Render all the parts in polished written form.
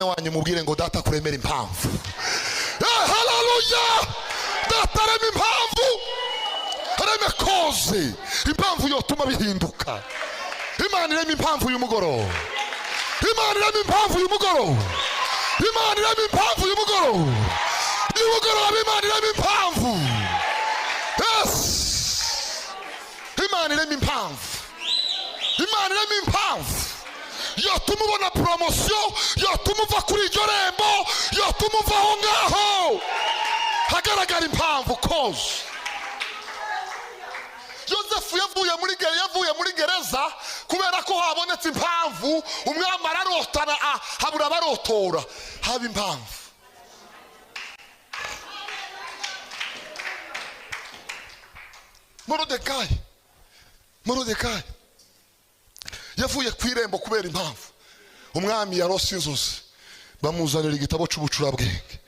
wanyu mubwire ngo data kuremera impamvu. Haleluya! Data rema impamvu, reme koze impamvu yotuma bihinduka. Imana irema impamvu y'umugoroba, Imana irema impamvu y'umugoroba, Imana irema impamvu y'umugoroba, y'umugoroba Imana irema impamvu. Yes, Imana irema impamvu, Imana irema impamvu yotuma ubona promotion, yotuma uva kuri iryo rembo, yotuma uva aho ngaho hagaragara impamvu koze. Yosefu yavuye muri gereza kubera ko habonetse impamvu. Umwami ararotana habura abarotora, haba impamvu. Morodekayi yavuye ku irembo kubera impamvu. Umwami yarose inzozi, bamuzanira igitabo cy'ubucurabwenge.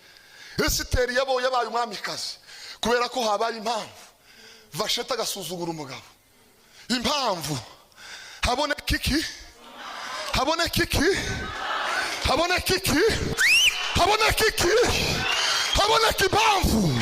Esiteri yabaye umwamikazi kubera ko habaye impamvu. Vasheta agasuzugura umugabo, impamvu. Haboneka iki? Haboneka iki? Haboneka iki? Haboneka iki? Haboneka impamvu.